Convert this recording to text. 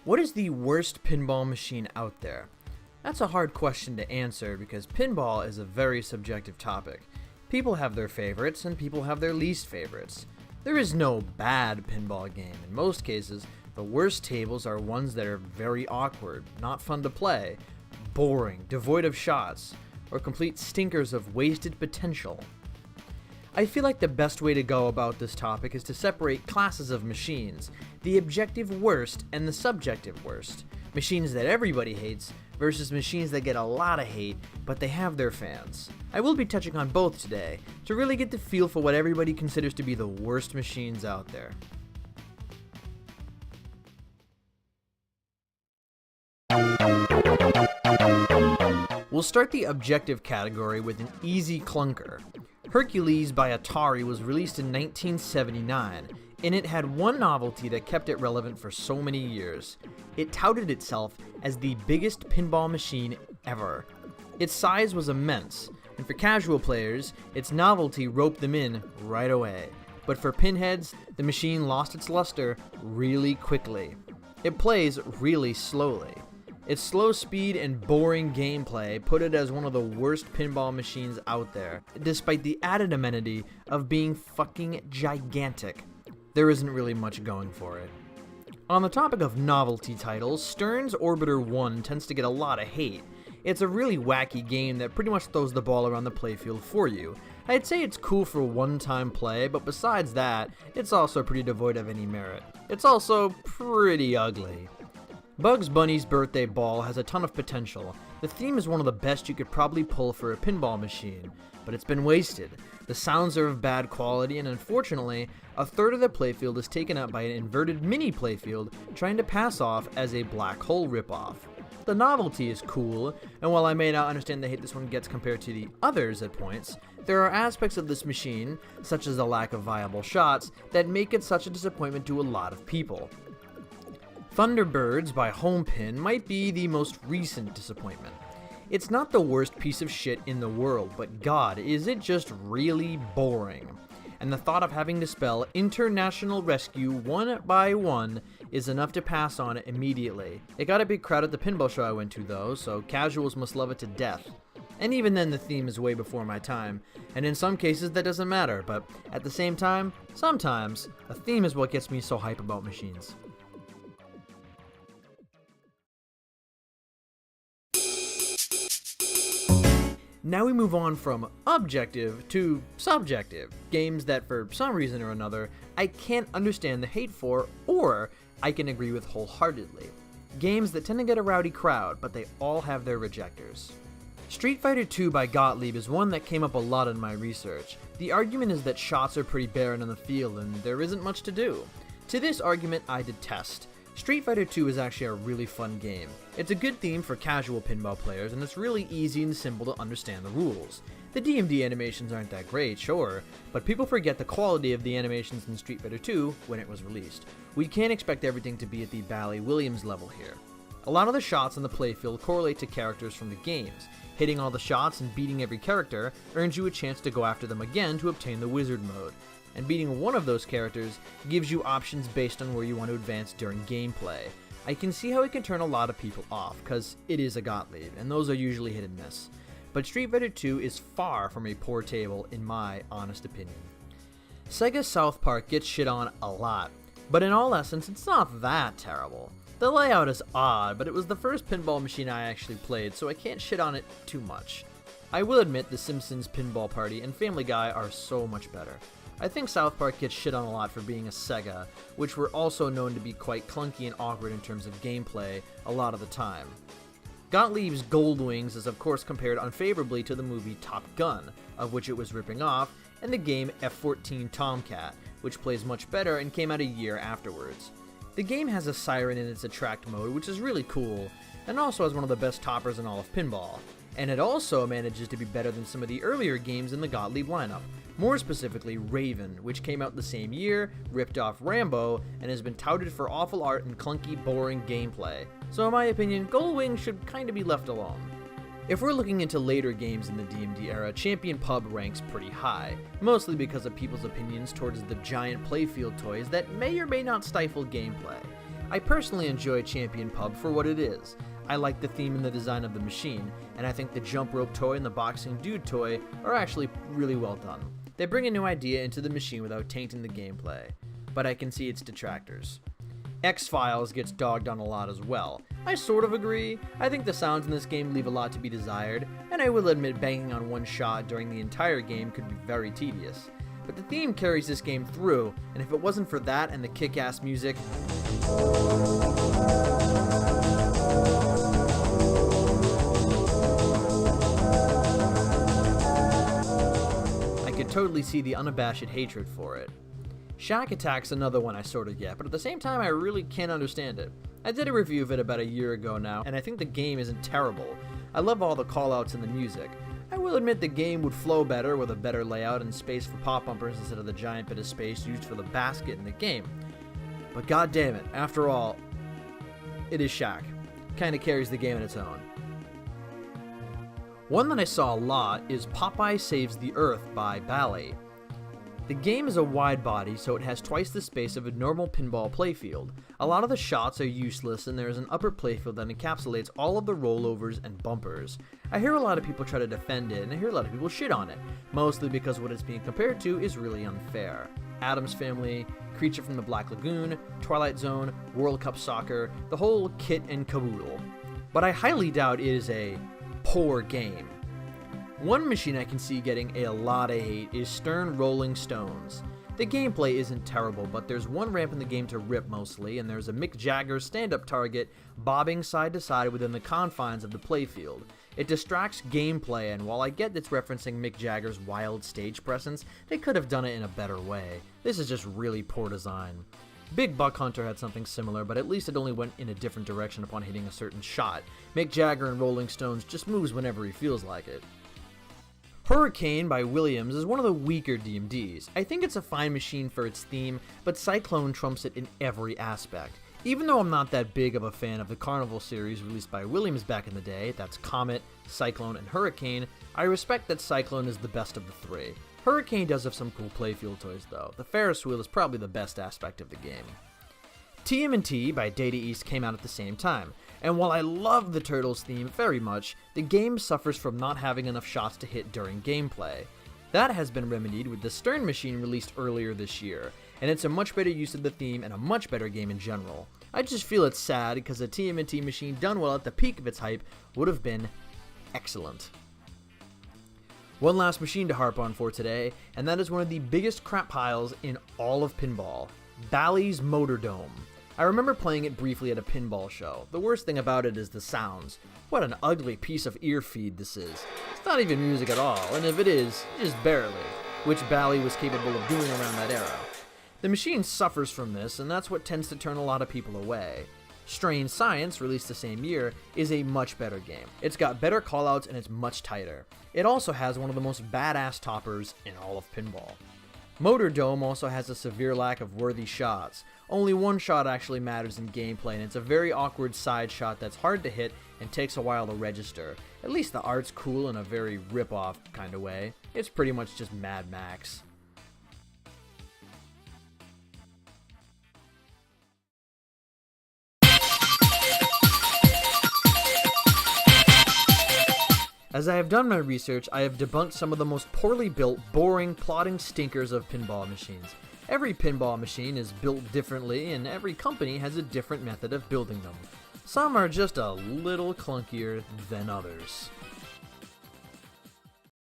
What is the worst pinball machine out there? That's a hard question to answer because pinball is a very subjective topic. People have their favorites and people have their least favorites. There is no bad pinball game. In most cases, the worst tables are ones that are very awkward, not fun to play, boring, devoid of shots, or complete stinkers of wasted potential. I feel like the best way to go about this topic is to separate classes of machines, the objective worst and the subjective worst. Machines that everybody hates versus machines that get a lot of hate, but they have their fans. I will be touching on both today to really get the feel for what everybody considers to be the worst machines out there. We'll start the objective category with an easy clunker. Hercules by Atari was released in 1979, and it had one novelty that kept it relevant for so many years. It touted itself as the biggest pinball machine ever. Its size was immense, and for casual players, its novelty roped them in right away. But for pinheads, the machine lost its luster really quickly. It plays really slowly. Its slow speed and boring gameplay put it as one of the worst pinball machines out there, despite the added amenity of being fucking gigantic. There isn't really much going for it. On the topic of novelty titles, Stern's Orbiter 1 tends to get a lot of hate. It's a really wacky game that pretty much throws the ball around the playfield for you. I'd say it's cool for one-time play, but besides that, it's also pretty devoid of any merit. It's also pretty ugly. Bugs Bunny's Birthday Ball has a ton of potential. The theme is one of the best you could probably pull for a pinball machine, but it's been wasted. The sounds are of bad quality, and unfortunately, a third of the playfield is taken up by an inverted mini playfield trying to pass off as a black hole ripoff. The novelty is cool, and while I may not understand the hate this one gets compared to the others at points, there are aspects of this machine, such as the lack of viable shots, that make it such a disappointment to a lot of people. Thunderbirds by Homepin might be the most recent disappointment. It's not the worst piece of shit in the world, but god, is it just really boring. And the thought of having to spell international rescue one by one is enough to pass on it immediately. It got a big crowd at the pinball show I went to though, so casuals must love it to death. And even then the theme is way before my time, and in some cases that doesn't matter, but at the same time, sometimes, a theme is what gets me so hype about machines. Now we move on from objective to subjective, games that for some reason or another I can't understand the hate for, or I can agree with wholeheartedly. Games that tend to get a rowdy crowd, but they all have their rejectors. Street Fighter 2 by Gottlieb is one that came up a lot in my research. The argument is that shots are pretty barren on the field and there isn't much to do. To this argument I detest. Street Fighter 2 is actually a really fun game. It's a good theme for casual pinball players, and it's really easy and simple to understand the rules. The DMD animations aren't that great, sure, but people forget the quality of the animations in Street Fighter 2 when it was released. We can't expect everything to be at the Bally Williams level here. A lot of the shots on the playfield correlate to characters from the games. Hitting all the shots and beating every character earns you a chance to go after them again to obtain the wizard mode. And beating one of those characters gives you options based on where you want to advance during gameplay. I can see how it can turn a lot of people off, cause it is a Gottlieb, and those are usually hit and miss. But Street Fighter 2 is far from a poor table in my honest opinion. Sega South Park gets shit on a lot, but in all essence it's not that terrible. The layout is odd, but it was the first pinball machine I actually played, so I can't shit on it too much. I will admit The Simpsons Pinball Party and Family Guy are so much better. I think South Park gets shit on a lot for being a Sega, which were also known to be quite clunky and awkward in terms of gameplay a lot of the time. Gottlieb's Gold Wings is of course compared unfavorably to the movie Top Gun, of which it was ripping off, and the game F-14 Tomcat, which plays much better and came out a year afterwards. The game has a siren in its attract mode, which is really cool, and also has one of the best toppers in all of pinball. And it also manages to be better than some of the earlier games in the Gottlieb lineup, more specifically Raven, which came out the same year, ripped off Rambo, and has been touted for awful art and clunky, boring gameplay. So in my opinion, Goldwing should kinda be left alone. If we're looking into later games in the DMD era, Champion Pub ranks pretty high, mostly because of people's opinions towards the giant playfield toys that may or may not stifle gameplay. I personally enjoy Champion Pub for what it is. I like the theme and the design of the machine, and I think the jump rope toy and the boxing dude toy are actually really well done. They bring a new idea into the machine without tainting the gameplay, but I can see its detractors. X-Files gets dogged on a lot as well. I sort of agree. I think the sounds in this game leave a lot to be desired, and I will admit banging on one shot during the entire game could be very tedious. But the theme carries this game through, and if it wasn't for that and the kick-ass music, I could totally see the unabashed hatred for it. Shack Attack's another one I sort of get, but at the same time I really can't understand it. I did a review of it about a year ago now, and I think the game isn't terrible. I love all the callouts and the music. I will admit the game would flow better with a better layout and space for pop bumpers instead of the giant bit of space used for the basket in the game. But god damn it, after all, it is Shack. Kinda carries the game on its own. One that I saw a lot is Popeye Saves the Earth by Bally. The game is a wide body, so it has twice the space of a normal pinball playfield. A lot of the shots are useless, and there is an upper playfield that encapsulates all of the rollovers and bumpers. I hear a lot of people try to defend it, and I hear a lot of people shit on it, mostly because what it's being compared to is really unfair. Addams Family, Creature from the Black Lagoon, Twilight Zone, World Cup Soccer, the whole kit and caboodle. But I highly doubt it is a poor game. One machine I can see getting a lot of hate is Stern Rolling Stones. The gameplay isn't terrible, but there's one ramp in the game to rip mostly, and there's a Mick Jagger stand-up target bobbing side to side within the confines of the playfield. It distracts gameplay, and while I get it's referencing Mick Jagger's wild stage presence, they could have done it in a better way. This is just really poor design. Big Buck Hunter had something similar, but at least it only went in a different direction upon hitting a certain shot. Mick Jagger in Rolling Stones just moves whenever he feels like it. Hurricane by Williams is one of the weaker DMDs. I think it's a fine machine for its theme, but Cyclone trumps it in every aspect. Even though I'm not that big of a fan of the Carnival series released by Williams back in the day, that's Comet, Cyclone, and Hurricane, I respect that Cyclone is the best of the three. Hurricane does have some cool playfield toys though. The Ferris wheel is probably the best aspect of the game. TMNT by Data East came out at the same time, and while I love the Turtles theme very much, the game suffers from not having enough shots to hit during gameplay. That has been remedied with the Stern machine released earlier this year, and it's a much better use of the theme and a much better game in general. I just feel it's sad because a TMNT machine done well at the peak of its hype would have been excellent. One last machine to harp on for today, and that is one of the biggest crap piles in all of pinball, Bally's Motordome. I remember playing it briefly at a pinball show. The worst thing about it is the sounds. What an ugly piece of ear feed this is. It's not even music at all, and if it is, just barely, which Bally was capable of doing around that era. The machine suffers from this, and that's what tends to turn a lot of people away. Strange Science, released the same year, is a much better game. It's got better callouts and it's much tighter. It also has one of the most badass toppers in all of pinball. Motordome also has a severe lack of worthy shots. Only one shot actually matters in gameplay, and it's a very awkward side shot that's hard to hit and takes a while to register. At least the art's cool in a very rip-off kind of way. It's pretty much just Mad Max. As I have done my research, I have debunked some of the most poorly built, boring, plodding stinkers of pinball machines. Every pinball machine is built differently, and every company has a different method of building them. Some are just a little clunkier than others.